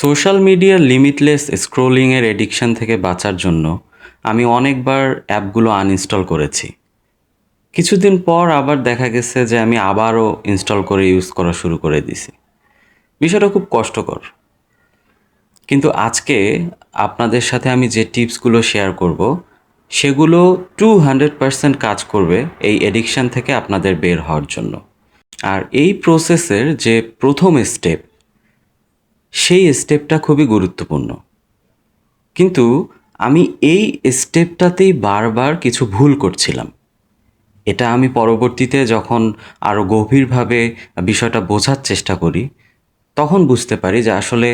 Social মিডিয়ার limitless স্ক্রোলিংয়ের addiction থেকে বাঁচার জন্য আমি অনেকবার অ্যাপগুলো আনইনস্টল করেছি। কিছুদিন পর আবার দেখা গেছে যে আমি আবারও ইনস্টল করে ইউজ করা শুরু করে দিছি। বিষয়টা খুব কষ্টকর। কিন্তু আজকে আপনাদের সাথে আমি যে টিপসগুলো শেয়ার করব সেগুলো 200% কাজ করবে এই এডিকশন থেকে আপনাদের বের হওয়ার জন্য। আর এই প্রসেসের যে প্রথম স্টেপ, সেই স্টেপটা খুবই গুরুত্বপূর্ণ। কিন্তু আমি এই স্টেপটাতেই বারবার কিছু ভুল করছিলাম। এটা আমি পরবর্তীতে যখন আরও গভীরভাবে বিষয়টা বোঝার চেষ্টা করি, তখন বুঝতে পারি যে আসলে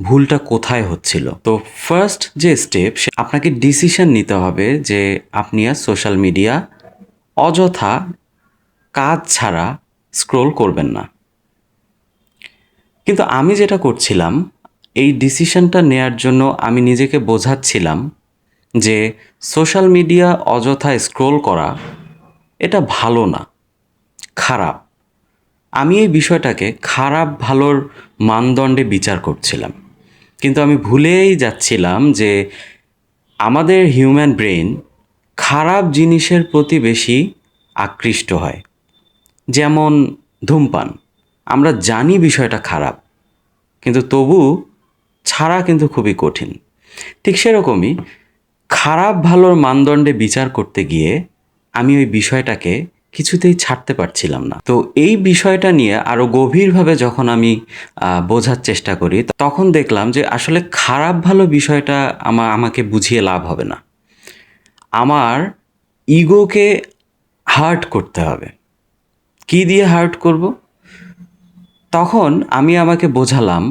ভুলটা কোথায় হচ্ছিল। তো ফার্স্ট যে স্টেপ, আপনাকে ডিসিশন নিতে হবে যে আপনি আর সোশ্যাল মিডিয়া অযথা কাজ ছাড়া স্ক্রোল করবেন না। কিন্তু আমি যেটা করছিলাম, এই ডিসিশনটা নেয়ার জন্য আমি নিজেকে বোঝাচ্ছিলাম যে সোশ্যাল মিডিয়া অযথা স্ক্রোল করা এটা ভালো না, খারাপ। আমি এই বিষয়টাকে খারাপ ভালোর মানদণ্ডে বিচার করছিলাম। কিন্তু আমি ভুলেই যাচ্ছিলাম যে আমাদের হিউম্যান ব্রেন খারাপ জিনিসের প্রতি বেশি আকৃষ্ট হয়। যেমন ধূমপান, আমরা জানি বিষয়টা খারাপ, কিন্তু তবু ছাড়া কিন্তু খুবই কঠিন। ঠিক সেরকমই খারাপ ভালোর মানদণ্ডে বিচার করতে গিয়ে আমি ওই বিষয়টাকে কিছুতেই ছাড়তে পারছিলাম না। তো এই বিষয়টা নিয়ে আরও গভীরভাবে যখন আমি বোঝার চেষ্টা করি, তখন দেখলাম যে আসলে খারাপ ভালো বিষয়টা আমাকে বুঝিয়ে লাভ হবে না। আমার ইগোকে হার্ট করতে হবে। কি দিয়ে হার্ট করব? তখন আমি আমাকে বোঝালাম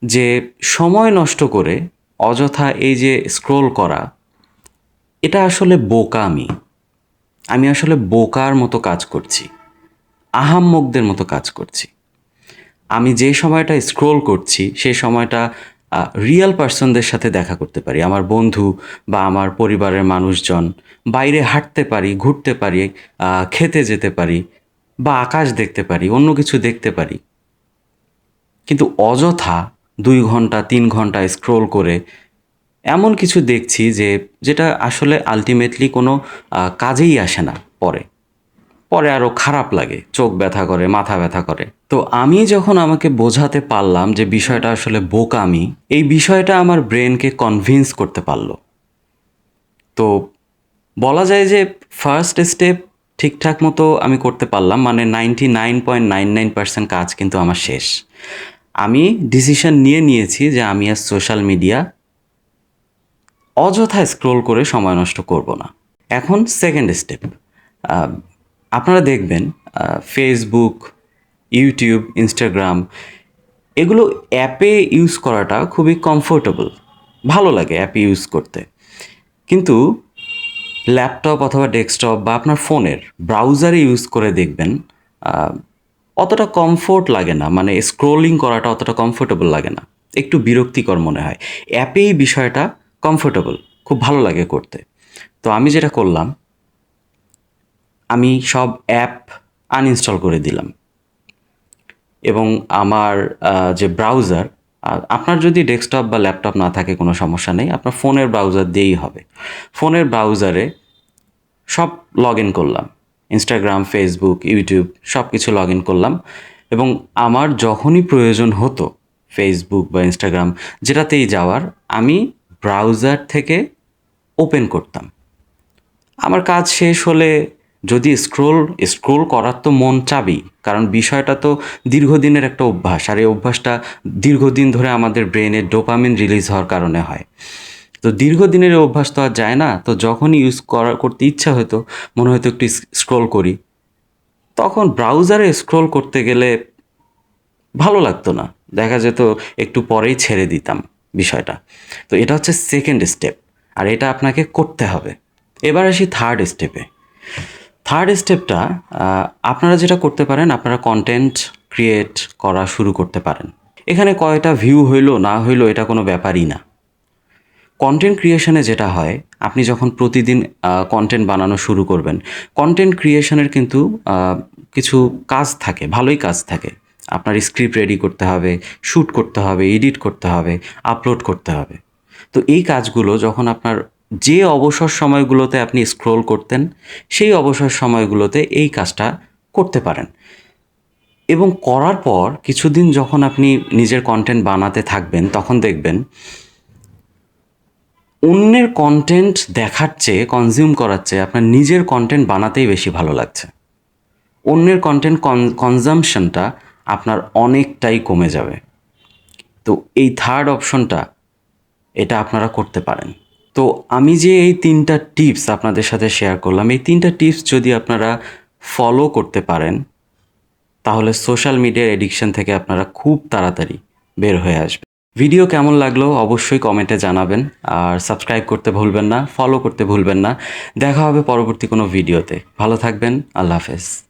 যে সময় নষ্ট করে অযথা এই যে স্ক্রোল করা, এটা আসলে বোকামি। আমি আসলে বোকার মতো কাজ করছি, আহাম্মকদের মতো কাজ করছি। আমি যে সময়টা স্ক্রোল করছি সেই সময়টা রিয়েল পার্সনদের সাথে দেখা করতে পারি, আমার বন্ধু বা আমার পরিবারের মানুষজন। বাইরে হাঁটতে পারি, ঘুরতে পারি, খেতে যেতে পারি, বা আকাশ দেখতে পারি, অন্য কিছু দেখতে পারি। কিন্তু অযথা 2 ঘন্টা 3 ঘন্টা স্ক্রোল করে এমন কিছু দেখছি যেটা আসলে আলটিমেটলি কোনো কাজেই আসে না। পরে পরে আরও খারাপ লাগে, চোখ ব্যথা করে, মাথা ব্যথা করে। তো আমি যখন আমাকে বোঝাতে পারলাম যে বিষয়টা আসলে বোকামি, এই বিষয়টা আমার ব্রেনকে কনভিন্স করতে পারলো। তো বলা যায় যে ফার্স্ট স্টেপ ঠিকঠাক মতো আমি করতে পারলাম, মানে 99.99% কাজ কিন্তু আমার শেষ। আমি ডিসিশন নিয়েছি যে আমি আর সোশ্যাল মিডিয়া অযথা স্ক্রোল করে সময় নষ্ট করব না। এখন সেকেন্ড স্টেপ, আপনারা দেখবেন ফেসবুক, ইউটিউব, ইনস্টাগ্রাম, এগুলো অ্যাপে ইউজ করাটা খুবই কমফোর্টেবল, ভালো লাগে অ্যাপে ইউজ করতে। কিন্তু ল্যাপটপ অথবা ডেস্কটপ বা আপনার ফোনের ব্রাউজারে ইউজ করে দেখবেন অতটা কমফোর্ট লাগে না, মানে স্ক্রোলিং করাটা অতটা কমফোর্টেবল লাগে না, একটু বিরক্তিকর মনে হয়। অ্যাপেই বিষয়টা কমফোর্টেবল, খুব ভালো লাগে করতে। তো আমি যেটা করলাম, আমি সব অ্যাপ আনইনস্টল করে দিলাম এবং আমার যে ব্রাউজার, আপনার যদি ডেস্কটপ বা ল্যাপটপ না থাকে কোনো সমস্যা নেই, আপনার ফোনের ব্রাউজার দিয়েই হবে। ফোনের ব্রাউজারে সব লগ ইন করলাম, ইনস্টাগ্রাম, ফেসবুক, ইউটিউব সব কিছু লগ ইন করলাম। এবং আমার যখনই প্রয়োজন হতো ফেসবুক বা ইনস্টাগ্রাম যেটাতেই যাওয়ার, আমি ব্রাউজার থেকে ওপেন করতাম। আমার কাজ শেষ হলে যদি স্ক্রোল করার তো মন চাবেই, কারণ বিষয়টা তো দীর্ঘদিনের একটা অভ্যাস, আর এই অভ্যাসটা দীর্ঘদিন ধরে আমাদের ব্রেনে ডোপামিন রিলিজ হওয়ার কারণে হয়। তো দীর্ঘদিনের এই অভ্যাস তো আর যায় না। তো যখনই করতে ইচ্ছা হতো, মনে হয়তো একটু স্ক্রোল করি, তখন ব্রাউজারে স্ক্রোল করতে গেলে ভালো লাগতো না, দেখা যেত একটু পরেই ছেড়ে দিতাম বিষয়টা। তো এটা হচ্ছে সেকেন্ড স্টেপ, আর এটা আপনাকে করতে হবে। এবার আসি থার্ড স্টেপে। থার্ড স্টেপটা, আপনারা যেটা করতে পারেন, আপনারা কন্টেন্ট ক্রিয়েট করা শুরু করতে পারেন। এখানে কয়টা ভিউ হইলো না হইলো এটা কোনো ব্যাপারই না। কন্টেন্ট ক্রিয়েশনে যেটা হয়, আপনি যখন প্রতিদিন কন্টেন্ট বানানো শুরু করবেন, কন্টেন্ট ক্রিয়েশনের কিন্তু কিছু কাজ থাকে, ভালোই কাজ থাকে। আপনার স্ক্রিপ্ট রেডি করতে হবে, শ্যুট করতে হবে, এডিট করতে হবে, আপলোড করতে হবে। তো এই কাজগুলো যখন আপনার যে অবসর সময়গুলোতে আপনি স্ক্রোল করতেন, সেই অবসর সময়গুলোতে এই কাজটা করতে পারেন। এবং করার পর কিছুদিন যখন আপনি নিজের কন্টেন্ট বানাতে থাকবেন, তখন দেখবেন অন্যের কন্টেন্ট দেখার চেয়ে, কনজিউম করার চেয়ে আপনার নিজের কন্টেন্ট বানাতেই বেশি ভালো লাগছে। অন্যের কন্টেন্ট কনজাম্পশনটা আপনার অনেকটাই কমে যাবে। তো এই থার্ড অপশনটা, এটা আপনারা করতে পারেন। তো আমি যে এই 3টা টিপস আপনাদের সাথে শেয়ার করলাম, এই 3টা টিপস যদি আপনারা ফলো করতে পারেন, তাহলে সোশ্যাল মিডিয়ার এডিকশন থেকে আপনারা খুব তাড়াতাড়ি বের হয়ে আসবেন। ভিডিও কেমন লাগলো অবশ্যই কমেন্টে জানাবেন, আর সাবস্ক্রাইব করতে ভুলবেন না, ফলো করতে ভুলবেন না। দেখা হবে পরবর্তী কোনো ভিডিওতে। ভালো থাকবেন। আল্লাহ হাফেজ।